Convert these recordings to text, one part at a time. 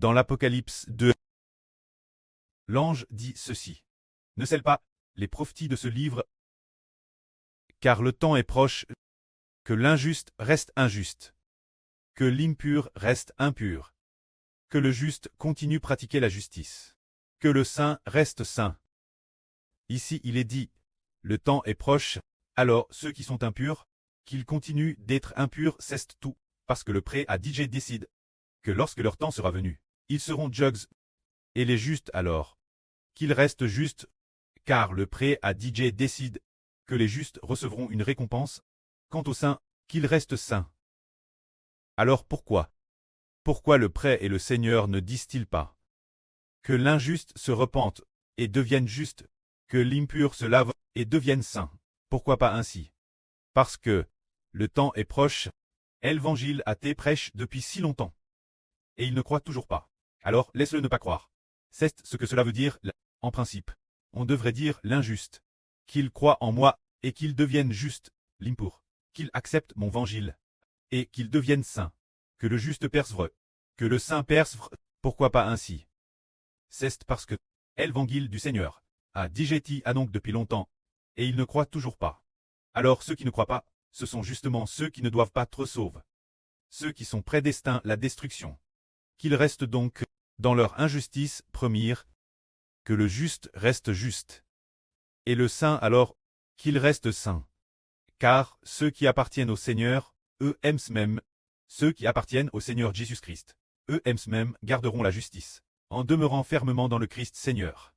Dans l'Apocalypse 2, l'ange dit ceci. Ne scelle pas les prophéties de ce livre, car le temps est proche, que l'injuste reste injuste, que l'impur reste impur, que le juste continue pratiquer la justice, que le saint reste saint. Ici il est dit, le temps est proche, alors ceux qui sont impurs, qu'ils continuent d'être impurs cessent tout, parce que le pré à DJ décide que lorsque leur temps sera venu, ils seront jugs, et les justes alors, qu'ils restent justes, car le pré à DJ décide que les justes recevront une récompense, quant aux saints, qu'ils restent saints. Alors pourquoi le pré et le Seigneur ne disent-ils pas que l'injuste se repente et devienne juste, que l'impur se lave et devienne saint? Pourquoi pas ainsi? Parce que le temps est proche, l'évangile a été prêché depuis si longtemps. Et il ne croit toujours pas. Alors laisse-le ne pas croire. C'est ce que cela veut dire, en principe. On devrait dire l'injuste. Qu'il croit en moi, et qu'il devienne juste, l'impur. Qu'il accepte mon évangile. Et qu'il devienne saint. Que le juste persévère. Que le saint persévère. Pourquoi pas ainsi? C'est parce que l'évangile du Seigneur a digéti a donc depuis longtemps, et il ne croit toujours pas. Alors ceux qui ne croient pas, ce sont justement ceux qui ne doivent pas être sauvés. Ceux qui sont prédestinés à la destruction. Qu'ils restent donc dans leur injustice première, que le juste reste juste. Et le saint alors, qu'il reste saint. Car ceux qui appartiennent au Seigneur, eux-mêmes même, ceux qui appartiennent au Seigneur Jésus-Christ, eux-mêmes même garderont la justice, en demeurant fermement dans le Christ Seigneur.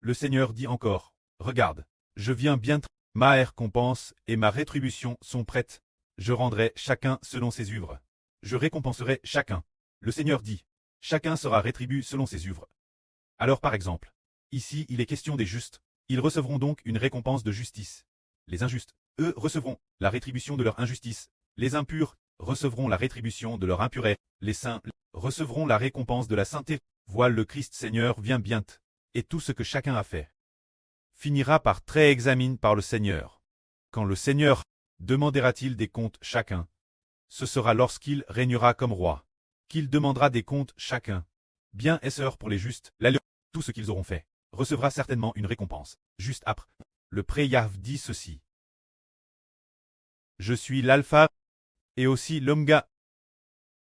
Le Seigneur dit encore, regarde, je viens bientôt, ma récompense et ma rétribution sont prêtes, je rendrai chacun selon ses œuvres. Je récompenserai chacun. Le Seigneur dit, chacun sera rétribué selon ses œuvres. Alors par exemple, ici il est question des justes, ils recevront donc une récompense de justice. Les injustes, eux, recevront la rétribution de leur injustice. Les impurs recevront la rétribution de leur impureté. Les saints recevront la récompense de la sainteté. Voilà le Christ Seigneur vient bientôt, et tout ce que chacun a fait finira par très examine par le Seigneur. Quand le Seigneur demandera-t-il des comptes chacun? Ce sera lorsqu'il régnera comme roi, qu'il demandera des comptes chacun. Bien est-ce pour les justes, tout ce qu'ils auront fait recevra certainement une récompense. Juste après, le pré-Yahv dit ceci. Je suis l'alpha et aussi l'oméga.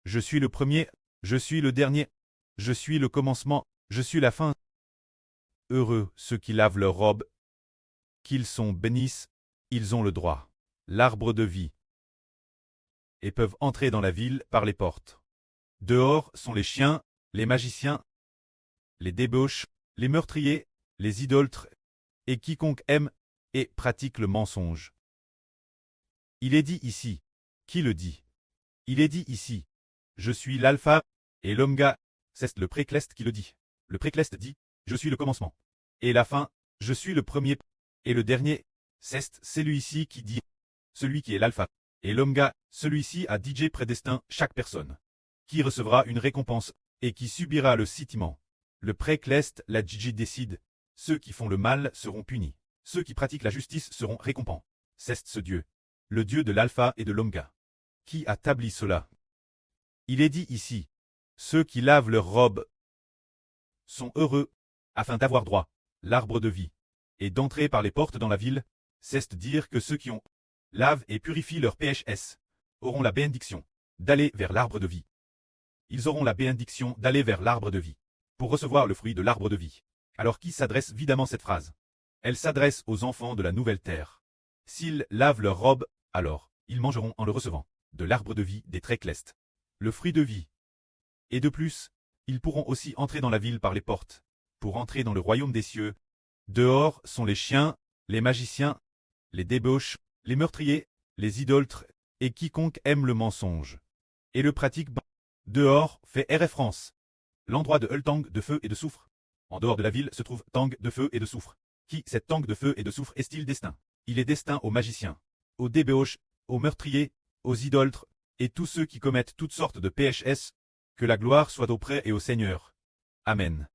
Je suis le premier, je suis le dernier, je suis le commencement, je suis la fin. Heureux ceux qui lavent leurs robes, qu'ils sont bénissent, ils ont le droit, l'arbre de vie, et peuvent entrer dans la ville par les portes. Dehors sont les chiens, les magiciens, les débauches, les meurtriers, les idolâtres, et quiconque aime et pratique le mensonge. Il est dit ici. Qui le dit? Il est dit ici. Je suis l'alpha et l'oméga. C'est le précleste qui le dit. Le précleste dit, je suis le commencement. Et la fin, je suis le premier et le dernier. C'est celui-ci qui dit, celui qui est l'alpha et l'oméga, celui-ci a DJ prédestin chaque personne, qui recevra une récompense et qui subira le châtiment. Le précleste, la DJ décide, ceux qui font le mal seront punis, ceux qui pratiquent la justice seront récompensés. C'est ce Dieu, le Dieu de l'alpha et de l'oméga, qui a établi cela. Il est dit ici, ceux qui lavent leurs robes sont heureux, afin d'avoir droit, l'arbre de vie, et d'entrer par les portes dans la ville, c'est dire que ceux qui ont lavent et purifient leurs PHS auront la bénédiction d'aller vers l'arbre de vie. Ils auront la bénédiction d'aller vers l'arbre de vie, pour recevoir le fruit de l'arbre de vie. Alors qui s'adresse évidemment cette phrase? Elle s'adresse aux enfants de la nouvelle terre. S'ils lavent leurs robes, alors, ils mangeront en le recevant, de l'arbre de vie des tréclestes, le fruit de vie. Et de plus, ils pourront aussi entrer dans la ville par les portes, pour entrer dans le royaume des cieux. Dehors sont les chiens, les magiciens, les débauches, les meurtriers, les idolâtres, et quiconque aime le mensonge, et le pratique. Dehors fait référence, l'endroit de Hultang de feu et de soufre. En dehors de la ville se trouve Tang de feu et de soufre. Qui cette Tang de feu et de soufre est-il destin? Il est destin aux magiciens, aux débauches, aux meurtriers, aux idolâtres, et tous ceux qui commettent toutes sortes de PHS. Que la gloire soit auprès et au Seigneur. Amen.